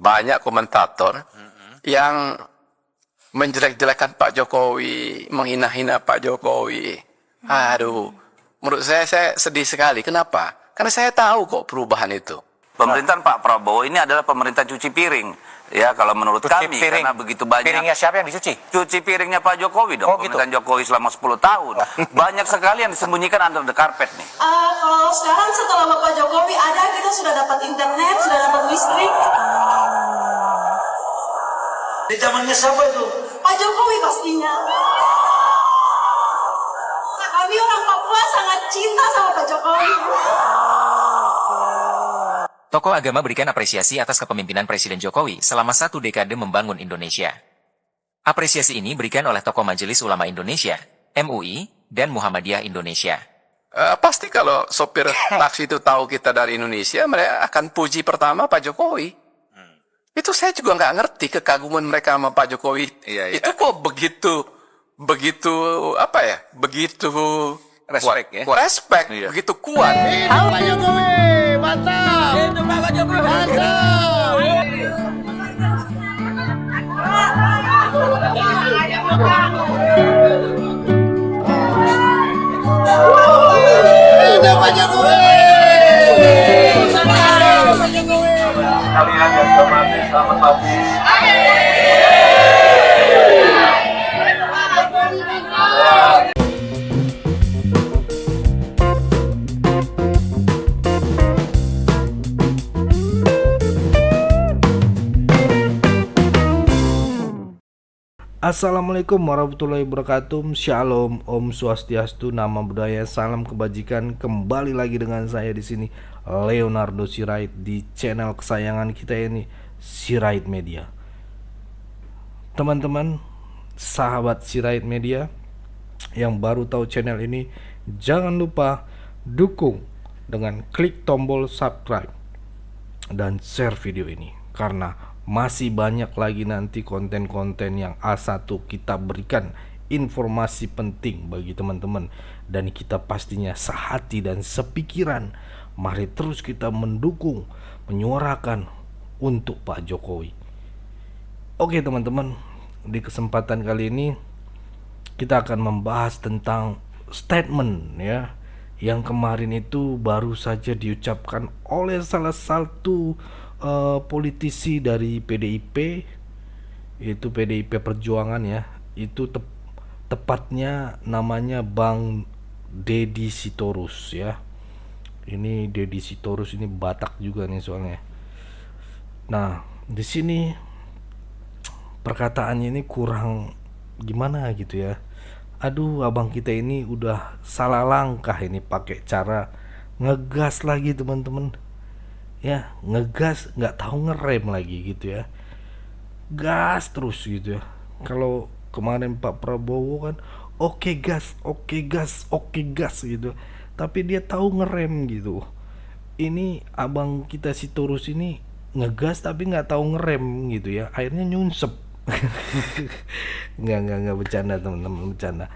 banyak komentator yang menjelek-jelekan Pak Jokowi, menghina-hina Pak Jokowi. Aduh, menurut saya sedih sekali. Kenapa? Karena saya tahu kok perubahan itu. Pemerintahan Pak Prabowo ini adalah pemerintah cuci piring. Ya, kalau menurut kami, karena begitu banyak. Piringnya siapa yang dicuci? Cuci piringnya Pak Jokowi dong. Pemerintahan Jokowi selama 10 tahun. Banyak sekali yang disembunyikan under the carpet nih. Kalau sekarang setelah Bapak Jokowi ada, kita sudah dapat internet, sudah dapat listrik. Di zamannya siapa itu? Pak Jokowi pastinya. Kami orang Papua sangat cinta sama Pak Jokowi. Tokoh agama berikan apresiasi atas kepemimpinan Presiden Jokowi selama 1 dekade membangun Indonesia. Apresiasi ini berikan oleh tokoh Majelis Ulama Indonesia, MUI, dan Muhammadiyah Indonesia. Pasti kalau sopir taksi itu tahu kita dari Indonesia, mereka akan puji pertama Pak Jokowi. Itu saya juga nggak ngerti kekaguman mereka sama Pak Jokowi. Itu kok begitu apa ya? Begitu Respect ya. Respect, begitu kuat. Hidup Pak Jokowi, mantap. Hidup Pak Jokowi, mantap. Hidup Pak Jokowi. Kalian yang hormati, selamat pagi. Assalamualaikum warahmatullahi wabarakatuh. Shalom, Om Swastiastu, Nama Budaya, Salam Kebajikan. Kembali lagi dengan saya di sini, Leonardo Sirait, di channel kesayangan kita ini, Sirait Media. Teman-teman, sahabat Sirait Media yang baru tahu channel ini, jangan lupa dukung dengan klik tombol subscribe dan share video ini, karena masih banyak lagi nanti konten-konten yang A1 kita berikan informasi penting bagi teman-teman, dan kita pastinya sehati dan sepikiran. Mari terus kita mendukung, menyuarakan untuk Pak Jokowi. Oke teman-teman, di kesempatan kali ini kita akan membahas tentang statement ya, yang kemarin itu baru saja diucapkan oleh salah satu politisi dari PDIP, yaitu PDIP Perjuangan ya. Itu tepatnya namanya Bang Deddy Sitorus ya. Ini Deddy Sitorus ini Batak juga nih soalnya. Nah, di sini perkataannya ini kurang gimana gitu ya. Aduh, abang kita ini udah salah langkah ini pakai cara ngegas lagi teman-teman. Ya, ngegas nggak tahu ngerem lagi gitu ya, gas terus gitu ya. Kalau kemarin Pak Prabowo kan oke gas gitu, tapi dia tahu ngerem gitu. Ini abang kita si Torus ini ngegas tapi nggak tahu ngerem gitu ya, akhirnya nyunsep. nggak bercanda teman-teman, bercanda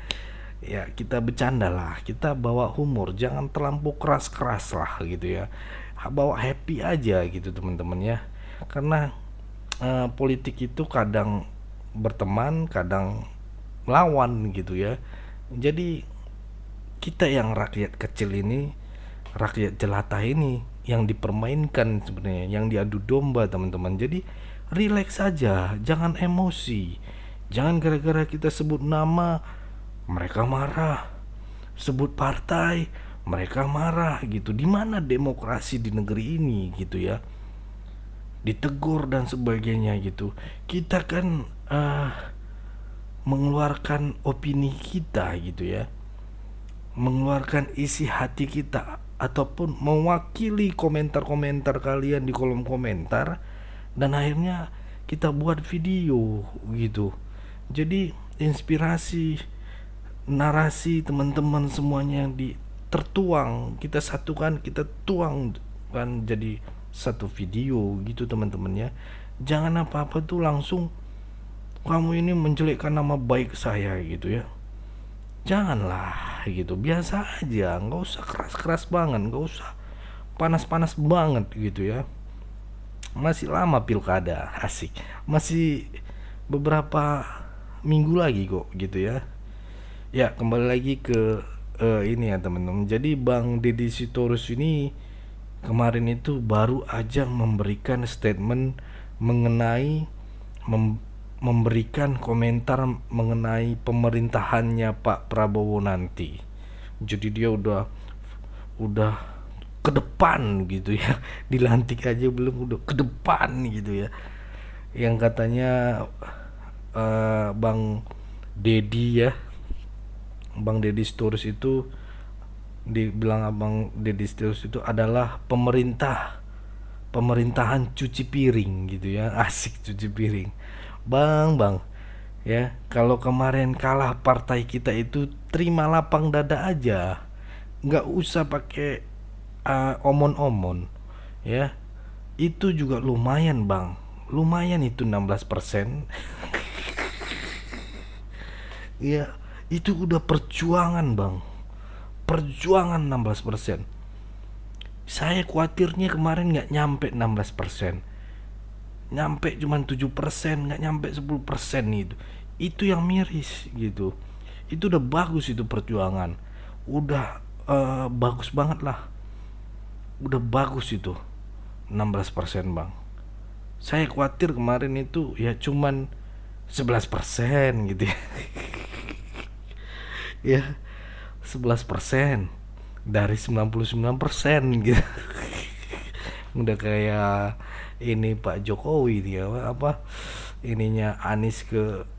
ya, kita bercanda lah, kita bawa humor, jangan terlampau keras lah gitu ya, bawa happy aja gitu teman-teman ya. Karena politik itu kadang berteman, kadang lawan gitu ya. Jadi kita yang rakyat kecil ini, rakyat jelata ini yang dipermainkan sebenarnya, yang diadu domba teman-teman. Jadi relax saja, jangan emosi. Jangan gara-gara kita sebut nama mereka marah, sebut partai mereka marah gitu. Di mana demokrasi di negeri ini gitu ya, ditegur dan sebagainya gitu. Kita kan mengeluarkan opini kita gitu ya, mengeluarkan isi hati kita, ataupun mewakili komentar-komentar kalian di kolom komentar, dan akhirnya kita buat video gitu. Jadi inspirasi, narasi teman-teman semuanya yang tertuang, kita satukan, kita tuang kan jadi satu video gitu teman-teman ya. Jangan apa-apa tuh langsung kamu ini menjelekkan nama baik saya gitu ya. Janganlah gitu, biasa aja, nggak usah keras-keras banget, nggak usah panas-panas banget gitu ya. Masih lama pilkada, asik. Masih beberapa minggu lagi kok gitu ya. Ya, kembali lagi ke ini ya teman-teman. Jadi Bang Deddy Sitorus ini kemarin itu baru aja memberikan statement mengenai memberikan komentar mengenai pemerintahannya Pak Prabowo nanti. Jadi dia udah ke depan gitu ya. Dilantik aja belum udah ke depan gitu ya. Yang katanya Bang Deddy ya, Bang Deddy Sitorus itu dibilang Abang Deddy Sitorus itu adalah pemerintahan cuci piring gitu ya. Asik, cuci piring. Bang ya, kalau kemarin kalah partai kita itu terima lapang dada aja, nggak usah pakai omon-omon ya. Itu juga lumayan Bang, lumayan itu 16%. Ya, itu udah perjuangan Bang, perjuangan 16%. Saya khawatirnya kemarin nggak nyampe 16%, nyampe cuman 7%, nggak nyampe 10% itu. Itu yang miris gitu. Itu udah bagus, itu perjuangan udah bagus banget lah, udah bagus itu 16% Bang. Saya khawatir kemarin itu ya cuman 11% gitu ya. Ya 11% dari 99% gitu. Udah kayak ini Pak Jokowi dia apa ininya Anies ke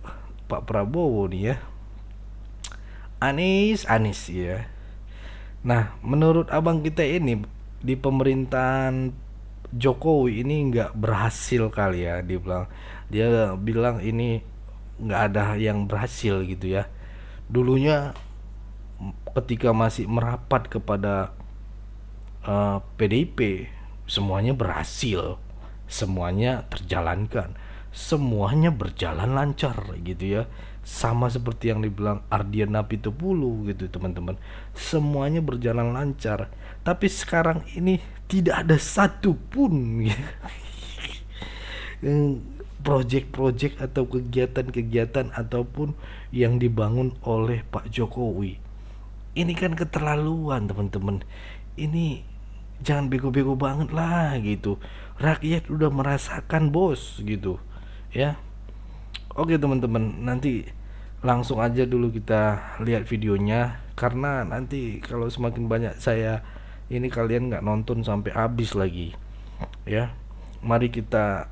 Pak Prabowo nih ya. Anies ya. Nah, menurut abang kita ini di pemerintahan Jokowi ini nggak berhasil kali ya, dia bilang ini nggak ada yang berhasil gitu ya. Dulunya ketika masih merapat kepada PDIP semuanya berhasil, semuanya terjalankan, semuanya berjalan lancar gitu ya. Sama seperti yang dibilang Ardiana Pitupulu gitu teman-teman, semuanya berjalan lancar. Tapi sekarang ini tidak ada satupun proyek-proyek atau kegiatan-kegiatan ataupun yang dibangun oleh Pak Jokowi. Ini kan keterlaluan teman-teman. Ini jangan bego-bego banget lah gitu. Rakyat udah merasakan bos gitu ya. Oke teman-teman, nanti langsung aja dulu kita lihat videonya, karena nanti kalau semakin banyak saya ini kalian nggak nonton sampai habis lagi ya. Mari kita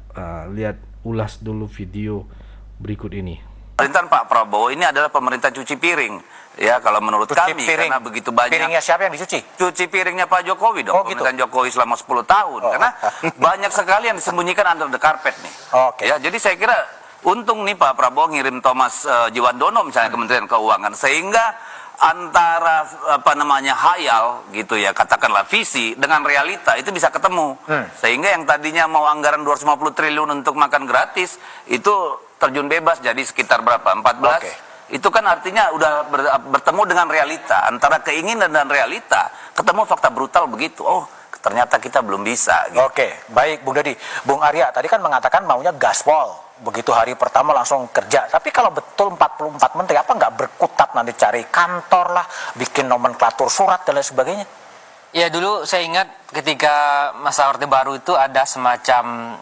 lihat ulas dulu video berikut ini. Pemerintahan Pak Prabowo ini adalah pemerintah cuci piring. Ya, kalau menurut kami, karena begitu banyak. Piringnya siapa yang dicuci? Cuci piringnya Pak Jokowi dong. Pemerintahan Jokowi selama 10 tahun. Karena banyak sekali yang disembunyikan under the carpet nih. Ya, jadi saya kira untung nih Pak Prabowo ngirim Thomas Jiwandono misalnya Kementerian Keuangan, sehingga antara hayal gitu ya, katakanlah visi dengan realita itu bisa ketemu. Sehingga yang tadinya mau anggaran 250 triliun untuk makan gratis itu terjun bebas jadi sekitar berapa? 14. Itu kan artinya udah bertemu dengan realita, antara keinginan dan realita ketemu fakta brutal begitu. Oh, ternyata kita belum bisa gitu. Oke, baik Bung Deddy. Bung Arya tadi kan mengatakan maunya gaspol, begitu hari pertama langsung kerja. Tapi kalau betul 44 menteri, apa nggak berkutat nanti cari kantor lah, bikin nomenklatur surat dan lain sebagainya? Ya, dulu saya ingat ketika masa Orde Baru itu ada semacam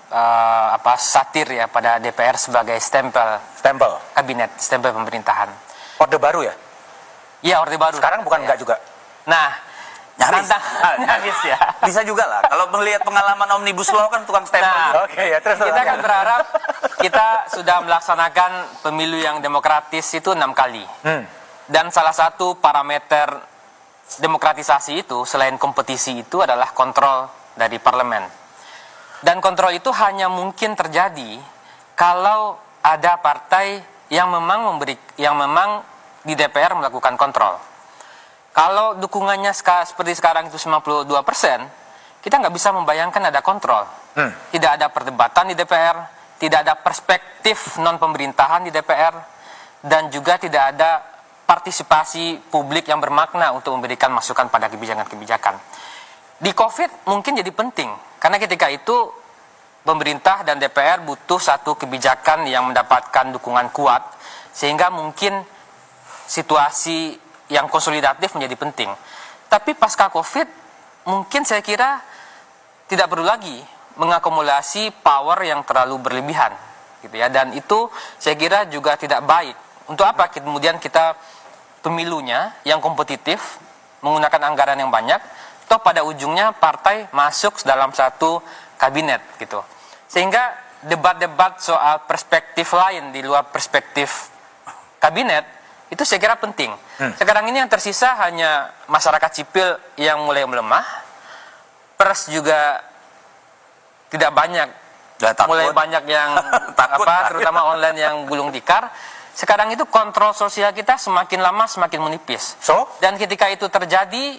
satir ya pada DPR sebagai stempel kabinet, stempel pemerintahan. Orde Baru ya? Iya, Orde Baru. Sekarang bukan enggak juga. Nah, nyaris ya. Bisa juga lah. Kalau melihat pengalaman Omnibus Law kan tukang stempel. Nah, kita kan berharap kita sudah melaksanakan pemilu yang demokratis itu 6 kali. Dan salah satu parameter demokratisasi itu selain kompetisi itu adalah kontrol dari parlemen. Dan kontrol itu hanya mungkin terjadi kalau ada partai yang memang di DPR melakukan kontrol. Kalau dukungannya seperti sekarang itu 92%, kita nggak bisa membayangkan ada kontrol. Tidak ada perdebatan di DPR, tidak ada perspektif non pemerintahan di DPR, dan juga tidak ada partisipasi publik yang bermakna untuk memberikan masukan pada kebijakan-kebijakan. Di COVID mungkin jadi penting, karena ketika itu pemerintah dan DPR butuh satu kebijakan yang mendapatkan dukungan kuat, sehingga mungkin situasi yang konsolidatif menjadi penting. Tapi pasca COVID, mungkin saya kira tidak perlu lagi mengakumulasi power yang terlalu berlebihan, gitu ya. Dan itu saya kira juga tidak baik. Untuk apa kemudian kita pemilunya yang kompetitif, menggunakan anggaran yang banyak, toh pada ujungnya partai masuk dalam satu kabinet, gitu. Sehingga debat-debat soal perspektif lain di luar perspektif kabinet itu saya kira penting. Sekarang ini yang tersisa hanya masyarakat sipil yang mulai melemah, pers juga tidak banyak, mulai banyak yang terutama online yang gulung tikar. Sekarang itu kontrol sosial kita semakin lama semakin menipis. Dan ketika itu terjadi,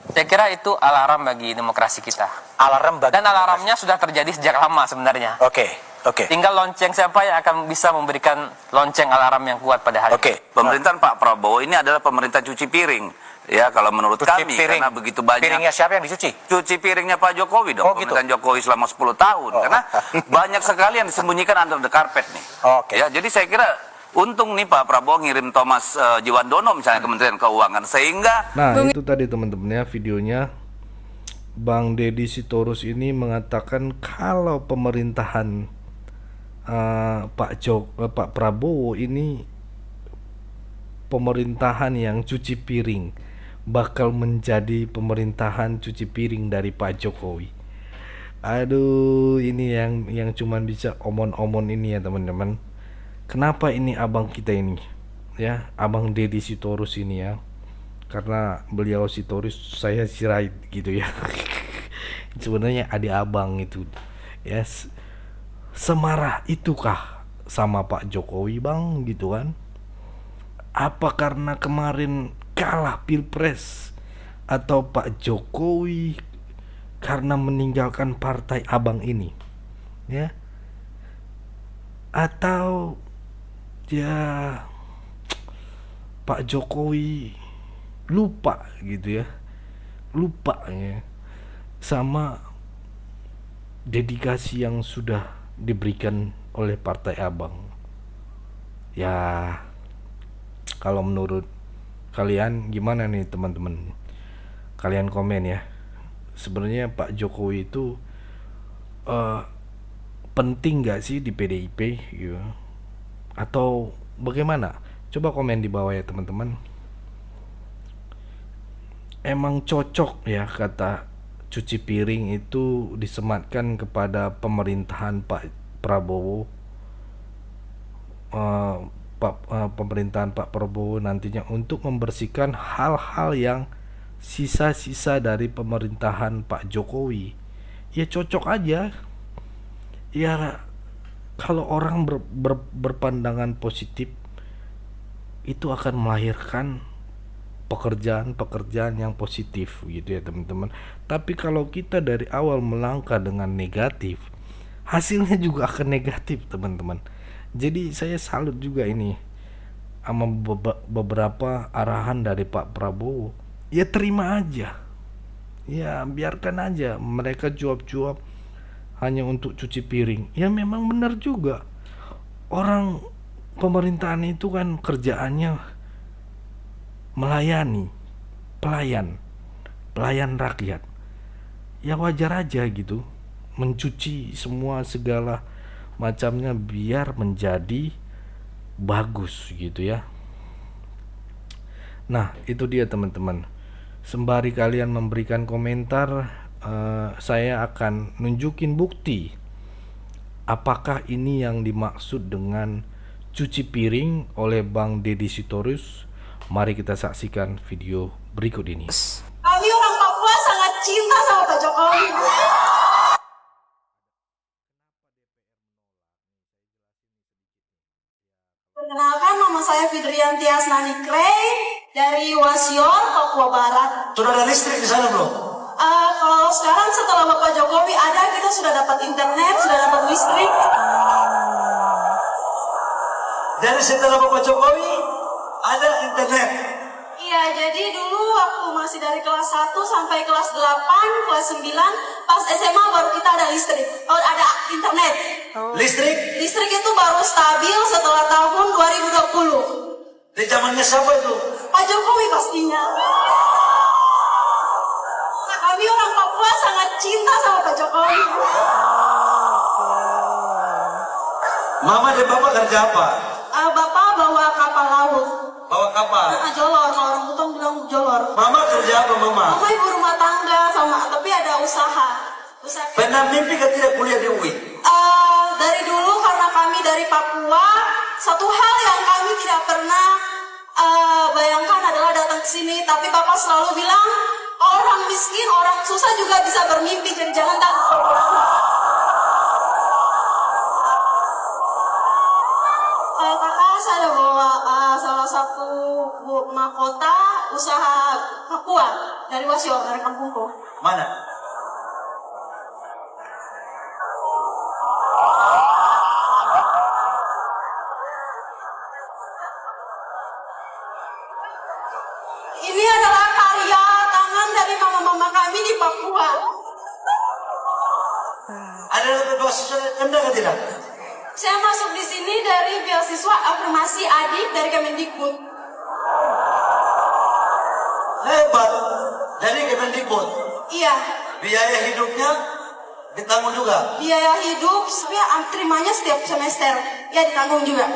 saya kira itu alarm bagi demokrasi kita. Dan alarmnya sudah terjadi sejak lama sebenarnya. Tinggal lonceng siapa yang akan bisa memberikan lonceng alarm yang kuat pada hari ini. Pemerintahan Pak Prabowo ini adalah pemerintah cuci piring. Ya, kalau menurut kami, karena begitu banyak. Piringnya siapa yang dicuci? Cuci piringnya Pak Jokowi dong. Pemerintahan Jokowi selama 10 tahun. Karena banyak sekali yang disembunyikan under the carpet nih. Ya, jadi saya kira untung nih Pak Prabowo ngirim Thomas Jiwandono misalnya Kementerian Keuangan. Sehingga... Nah, itu tadi teman-teman ya videonya. Bang Deddy Sitorus ini mengatakan kalau pemerintahan Pak Prabowo ini pemerintahan yang cuci piring, bakal menjadi pemerintahan cuci piring dari Pak Jokowi. Aduh, ini yang cuman bisa omon-omon ini ya teman-teman. Kenapa ini abang kita ini ya, abang Deddy Sitorus ini ya, karena beliau Sitorus, saya Sirait gitu ya. Sebenarnya adik abang itu ya. Semarah itukah sama Pak Jokowi bang gitu kan? Apa karena kemarin kalah pilpres, atau Pak Jokowi karena meninggalkan partai abang ini ya, atau ya Pak Jokowi lupa gitu ya, lupa ya sama dedikasi yang sudah diberikan oleh partai abang. Ya, kalau menurut kalian gimana nih teman-teman? Kalian komen ya. Sebenarnya Pak Jokowi itu penting gak sih di PDIP gitu? Atau bagaimana? Coba komen di bawah ya teman-teman. Emang cocok ya kata cuci piring itu disematkan kepada pemerintahan Pak Prabowo, pemerintahan Pak Prabowo nantinya untuk membersihkan hal-hal yang sisa-sisa dari pemerintahan Pak Jokowi. Ya cocok aja. Ya kalau orang berpandangan positif, itu akan melahirkan pekerjaan-pekerjaan yang positif gitu ya teman-teman. Tapi kalau kita dari awal melangkah dengan negatif, hasilnya juga akan negatif teman-teman. Jadi saya salut juga ini sama beberapa arahan dari Pak Prabowo. Ya terima aja, ya biarkan aja mereka cuap-cuap hanya untuk cuci piring. Ya memang benar juga, orang pemerintahan itu kan kerjaannya melayani, pelayan rakyat. Ya wajar aja gitu, mencuci semua segala macamnya biar menjadi bagus gitu ya. Nah itu dia teman-teman. Sembari kalian memberikan komentar, saya akan nunjukin bukti apakah ini yang dimaksud dengan cuci piring oleh Bang Deddy Sitorus. Mari kita saksikan video berikut ini. Kami orang Papua sangat cinta sama Pak Jokowi. Perkenalkan, nama saya Fidrian Tias Nanikre dari Wasior, Papua Barat. Sudah ada listrik di sana belum? Kalau sekarang setelah Bapak Jokowi ada, kita sudah dapat internet, sudah dapat listrik. Dari setelah Bapak Jokowi ada internet. Iya, jadi dulu waktu masih dari kelas 1 sampai kelas 8, kelas 9 pas SMA baru kita ada listrik, ada internet. Listrik Listrik itu baru stabil setelah tahun 2020. di zamannya siapa itu? Pak Jokowi pastinya. Nah, kami orang Papua sangat cinta sama Pak Jokowi. Mama dan bapak kerja apa? Bapak bawa kapal laut. Bawa kapal. Jolor, kalau orang Butong bilang jolor. Mama kerja apa mama? Mama ibu rumah tangga tapi ada usaha. Pernah mimpi ke tidak kuliah di UI? Dari dulu karena kami dari Papua, satu hal yang kami tidak pernah bayangkan adalah datang ke sini. Tapi Bapak selalu bilang orang miskin, orang susah juga bisa bermimpi. Jadi jangan takut. Kakak saya bawa salah satu mahkota usaha Papua dari Wasio, dari kampungku. Mana? Ini adalah karya tangan dari mama-mama kami di Papua. Ada dapat beasiswa Anda kan tidak? Saya masuk di sini dari beasiswa afirmasi adik dari Kemendikbud. Hebat. Dari Kemendikbud. Iya. Biaya hidupnya ditanggung juga. Biaya hidup saya terimanya setiap semester. Ya ditanggung juga.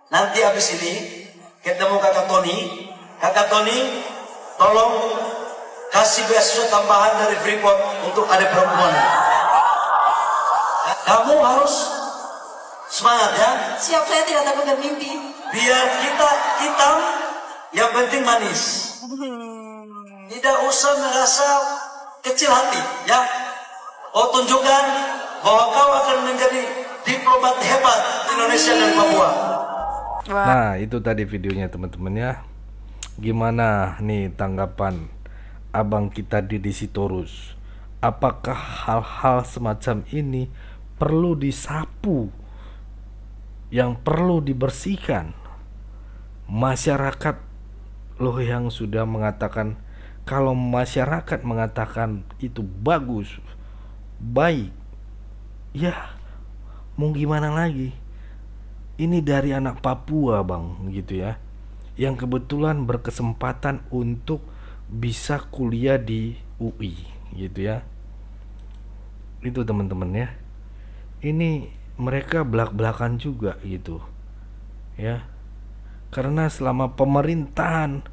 Nanti habis ini ketemu kakak Tony. Kakak Tony, tolong kasih beasiswa tambahan dari Freeport untuk adik perempuan. Kamu harus semangat ya. Siap, saya tidak takut bermimpi. Biar kita hitam, yang penting manis. Tidak usah merasa kecil hati ya. Kau tunjukkan bahwa kau akan menjadi diplomat hebat Indonesia dan Papua. Nah, itu tadi videonya teman-teman ya. Gimana nih tanggapan abang kita Didi Sitorus? Apakah hal-hal semacam ini perlu disapu, yang perlu dibersihkan? Masyarakat loh yang sudah mengatakan, kalau masyarakat mengatakan itu bagus, baik, ya mau gimana lagi? Ini dari anak Papua bang, gitu ya, yang kebetulan berkesempatan untuk bisa kuliah di UI, gitu ya. Itu teman-teman ya. Ini mereka belak-belakan juga gitu ya, karena selama pemerintahan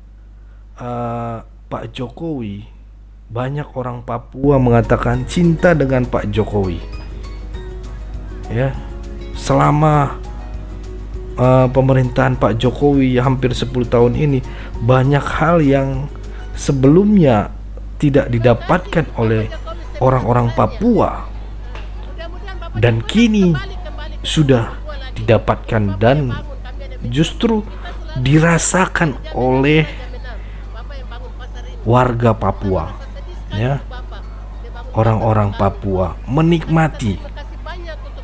Pak Jokowi, banyak orang Papua mengatakan cinta dengan Pak Jokowi ya. Selama pemerintahan Pak Jokowi hampir 10 tahun ini, banyak hal yang sebelumnya tidak didapatkan oleh orang-orang Papua dan kini sudah didapatkan dan justru dirasakan oleh warga Papua ya. Orang-orang Papua menikmati,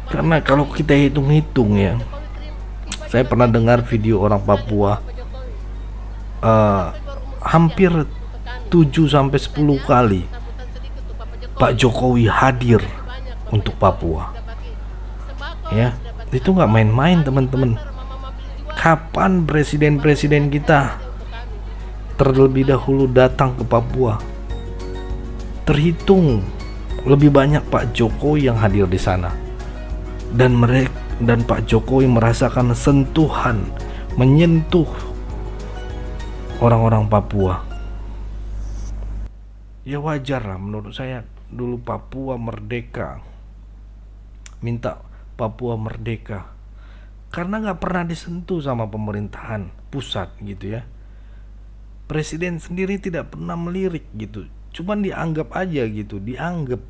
karena kalau kita hitung-hitung ya, saya pernah dengar video orang Papua hampir 7-10 kali Pak Jokowi hadir untuk Papua ya. Itu nggak main-main teman-teman. Kapan presiden-presiden kita terlebih dahulu datang ke Papua? Terhitung lebih banyak Pak Jokowi yang hadir di sana, dan Pak Jokowi merasakan sentuhan, menyentuh orang-orang Papua. Ya wajar lah menurut saya. Dulu Papua merdeka, minta Papua merdeka karena nggak pernah disentuh sama pemerintahan pusat gitu ya. Presiden sendiri tidak pernah melirik gitu, cuman dianggap aja gitu, dianggap,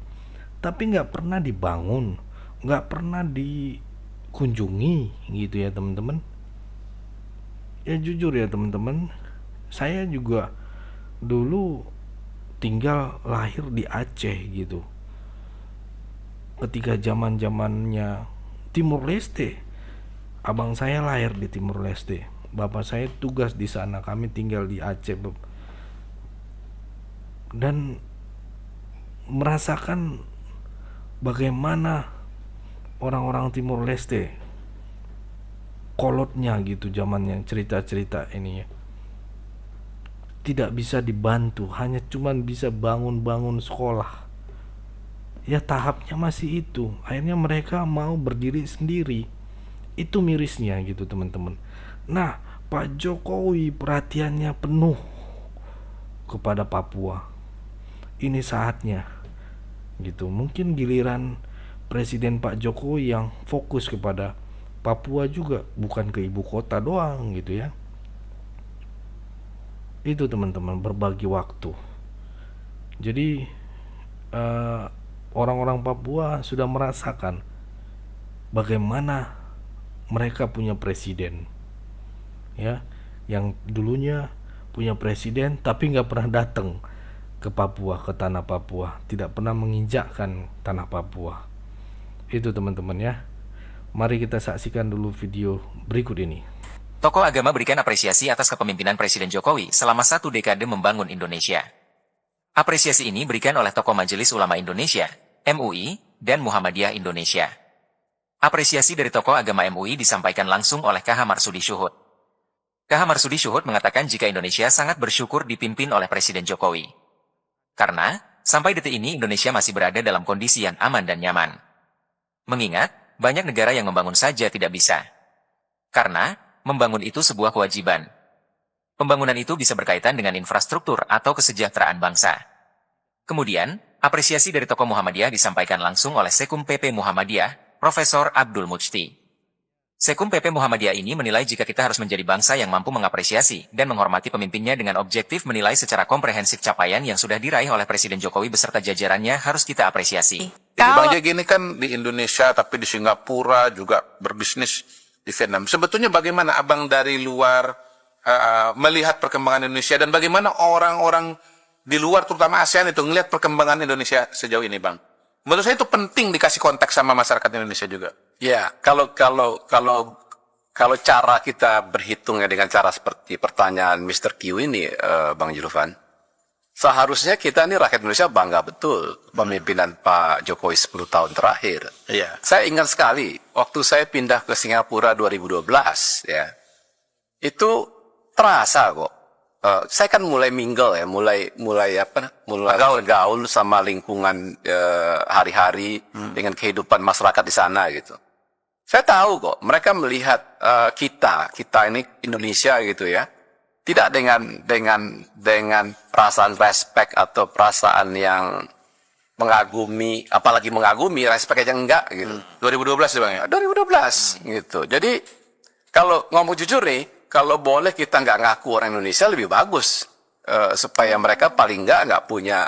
tapi nggak pernah dibangun, nggak pernah dikunjungi gitu ya teman-teman. Ya jujur ya teman-teman, saya juga dulu tinggal lahir di Aceh gitu. Ketika zaman-zamannya Timur Leste, abang saya lahir di Timur Leste, bapak saya tugas di sana, kami tinggal di Aceh. Dan merasakan bagaimana orang-orang Timor Leste kolotnya gitu zamannya, cerita-cerita ini ya. Tidak bisa dibantu, hanya cuman bisa bangun-bangun sekolah. Ya tahapnya masih itu. Akhirnya mereka mau berdiri sendiri. Itu mirisnya gitu teman-teman. Nah, Pak Jokowi perhatiannya penuh kepada Papua. Ini saatnya gitu. Mungkin giliran Presiden Pak Jokowi yang fokus kepada Papua juga, bukan ke ibu kota doang gitu ya. Itu teman-teman, berbagi waktu. Jadi orang-orang Papua sudah merasakan bagaimana mereka punya presiden ya, yang dulunya punya presiden tapi nggak pernah datang ke Papua, ke tanah Papua, tidak pernah menginjakkan tanah Papua. Itu teman-teman ya. Mari kita saksikan dulu video berikut ini. Tokoh agama berikan apresiasi atas kepemimpinan Presiden Jokowi selama 1 dekade membangun Indonesia. Apresiasi ini berikan oleh tokoh Majelis Ulama Indonesia, MUI, dan Muhammadiyah Indonesia. Apresiasi dari tokoh agama MUI disampaikan langsung oleh KH Marsudi Syuhud. KH Marsudi Syuhud mengatakan jika Indonesia sangat bersyukur dipimpin oleh Presiden Jokowi. Karena, sampai detik ini Indonesia masih berada dalam kondisi yang aman dan nyaman. Mengingat, banyak negara yang membangun saja tidak bisa. Karena, membangun itu sebuah kewajiban. Pembangunan itu bisa berkaitan dengan infrastruktur atau kesejahteraan bangsa. Kemudian, apresiasi dari tokoh Muhammadiyah disampaikan langsung oleh Sekum PP Muhammadiyah, Profesor Abdul Mujti. Sekum PP Muhammadiyah ini menilai jika kita harus menjadi bangsa yang mampu mengapresiasi dan menghormati pemimpinnya dengan objektif menilai secara komprehensif capaian yang sudah diraih oleh Presiden Jokowi beserta jajarannya harus kita apresiasi. Jadi Bang Jek ini kan di Indonesia tapi di Singapura juga berbisnis di Vietnam. Sebetulnya bagaimana Abang dari luar melihat perkembangan Indonesia dan bagaimana orang-orang di luar terutama ASEAN itu melihat perkembangan Indonesia sejauh ini, Bang? Menurut saya itu penting dikasih konteks sama masyarakat Indonesia juga. Ya, kalau cara kita berhitungnya dengan cara seperti pertanyaan Mr. Q ini, Bang Julfan, seharusnya kita ini rakyat Indonesia bangga betul pemimpinan Pak Jokowi 10 tahun terakhir. Iya. Saya ingat sekali waktu saya pindah ke Singapura 2012, ya, itu terasa kok. Saya kan mulai mingle ya, mulai gaul sama lingkungan hari-hari dengan kehidupan masyarakat di sana gitu. Saya tahu kok mereka melihat kita ini Indonesia gitu ya, tidak dengan perasaan respect atau perasaan yang mengagumi, apalagi mengagumi, respect aja enggak gitu. 2012 ya Bang ya? 2012 gitu. Jadi kalau ngomong jujur nih, kalau boleh kita nggak ngaku orang Indonesia lebih bagus, supaya mereka paling nggak punya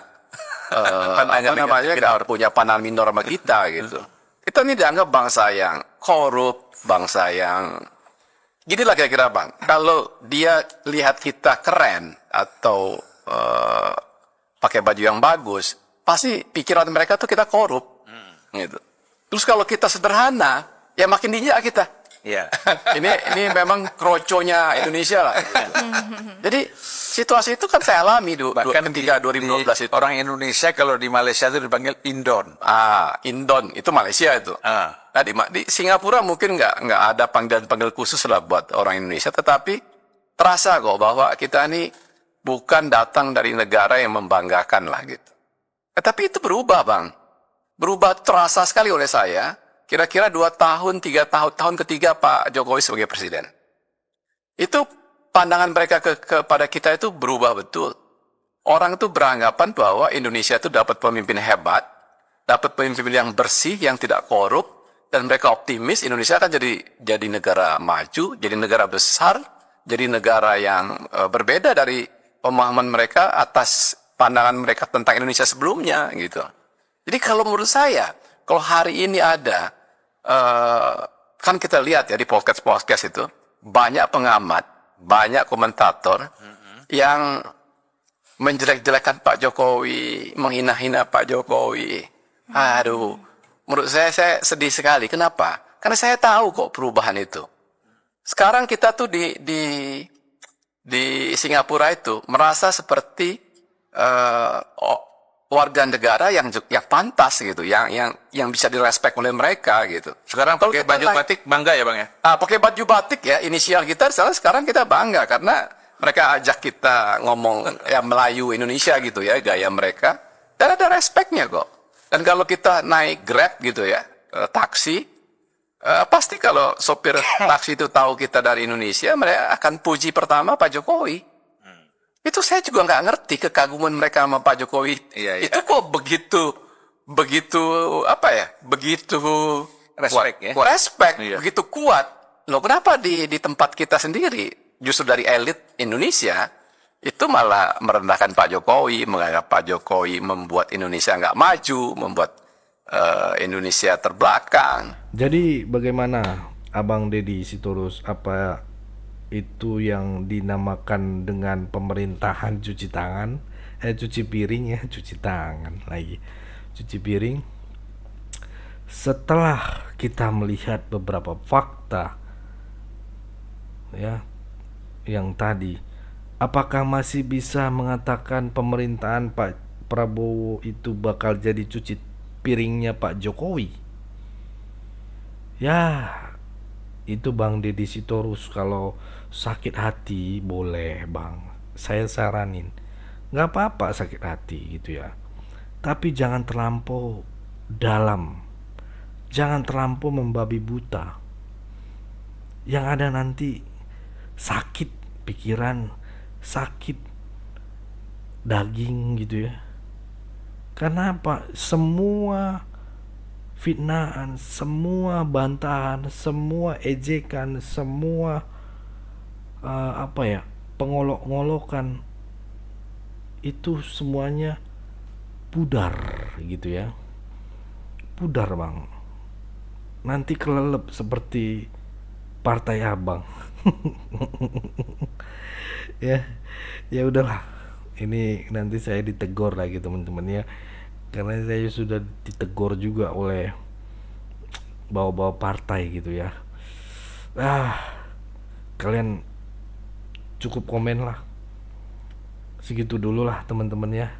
tidak punya pandangan minor sama kita gitu. Kita ini dianggap bangsa yang korup, bangsa yang gini lah kira-kira Bang. Kalau dia lihat kita keren atau pakai baju yang bagus, pasti pikiran mereka tuh kita korup, gitu. Terus kalau kita sederhana, ya makin diinjak kita. Iya. ini memang kroconya Indonesia lah. Jadi situasi itu kan saya alami ketika 2012 itu. Orang Indonesia kalau di Malaysia itu dipanggil Indon. Indon itu Malaysia itu. Nah, di Singapura mungkin nggak ada panggilan khusus lah buat orang Indonesia, tetapi terasa kok bahwa kita ini bukan datang dari negara yang membanggakan lah gitu. Tapi itu berubah Bang. Berubah terasa sekali oleh saya. Kira-kira 2 tahun, 3 tahun ketiga Pak Jokowi sebagai presiden. Itu pandangan mereka kepada kita itu berubah betul. Orang itu beranggapan bahwa Indonesia itu dapat pemimpin hebat, dapat pemimpin yang bersih, yang tidak korup, dan mereka optimis Indonesia akan jadi negara maju, jadi negara besar, jadi negara yang berbeda dari pemahaman mereka atas pandangan mereka tentang Indonesia sebelumnya gitu. Jadi kalau menurut saya, kalau hari ini ada kan kita lihat ya di podcast itu banyak pengamat, banyak komentator yang menjelek-jelekan Pak Jokowi, menghina-hina Pak Jokowi. Aduh, menurut saya sedih sekali. Kenapa? Karena saya tahu kok perubahan itu. Sekarang kita tuh di Singapura itu merasa seperti warga negara yang pantas gitu, yang bisa direspek oleh mereka gitu. Sekarang pakai baju batik bangga ya Bang ya? Pakai baju batik ya, inisial kita sekarang kita bangga karena mereka ajak kita ngomong ya Melayu Indonesia gitu ya, gaya mereka. Dan ada respeknya kok. Dan kalau kita naik Grab gitu ya, taksi, pasti kalau sopir taksi itu tahu kita dari Indonesia, mereka akan puji pertama Pak Jokowi. Itu saya juga nggak ngerti kekaguman mereka sama Pak Jokowi. Itu kok begitu apa ya? Begitu Respect ya? Respect, begitu kuat. Loh kenapa di tempat kita sendiri, justru dari elit Indonesia, itu malah merendahkan Pak Jokowi, menganggap Pak Jokowi membuat Indonesia nggak maju, membuat Indonesia terbelakang. Jadi bagaimana Abang Deddy Sitorus, apa itu yang dinamakan dengan pemerintahan cuci tangan, cuci piring ya, cuci tangan lagi, cuci piring. Setelah kita melihat beberapa fakta ya yang tadi, apakah masih bisa mengatakan pemerintahan Pak Prabowo itu bakal jadi cuci piringnya Pak Jokowi? Ya, itu Bang Deddy Sitorus kalau sakit hati boleh Bang, saya saranin nggak apa-apa sakit hati gitu ya, tapi jangan terlampau dalam, jangan terlampau membabi buta, yang ada nanti sakit pikiran, sakit daging gitu ya. Karena apa? Semua fitnahan, semua bantahan, semua ejekan, semua pengolok-ngolokan itu semuanya pudar gitu ya, pudar Bang, nanti kelelep seperti partai Abang. ya udahlah, ini nanti saya ditegur lagi teman-teman ya, karena saya sudah ditegur juga oleh bawa-bawa partai gitu ya. Kalian cukup komen lah, segitu dulu lah teman-teman ya.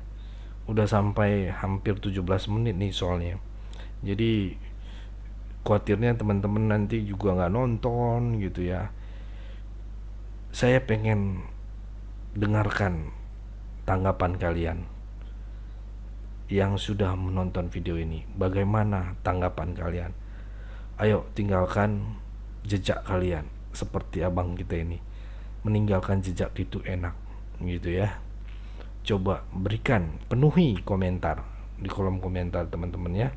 Udah sampai hampir 17 menit nih soalnya, jadi khawatirnya teman-teman nanti juga nggak nonton gitu ya. Saya pengen dengarkan tanggapan kalian yang sudah menonton video ini. Bagaimana tanggapan kalian? Ayo tinggalkan jejak kalian, seperti abang kita ini. Meninggalkan jejak itu enak gitu ya. Coba berikan, penuhi komentar di kolom komentar teman-teman ya.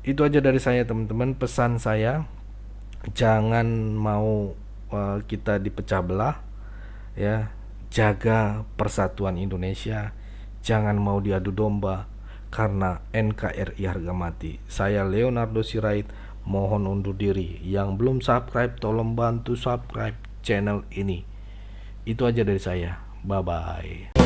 Itu aja dari saya teman-teman. Pesan saya, jangan mau kita dipecah belah ya. Jaga persatuan Indonesia, jangan mau diadu domba, karena NKRI harga mati. Saya Leonardo Sirait mohon undur diri. Yang belum subscribe tolong bantu subscribe channel ini. Itu aja dari saya. Bye bye.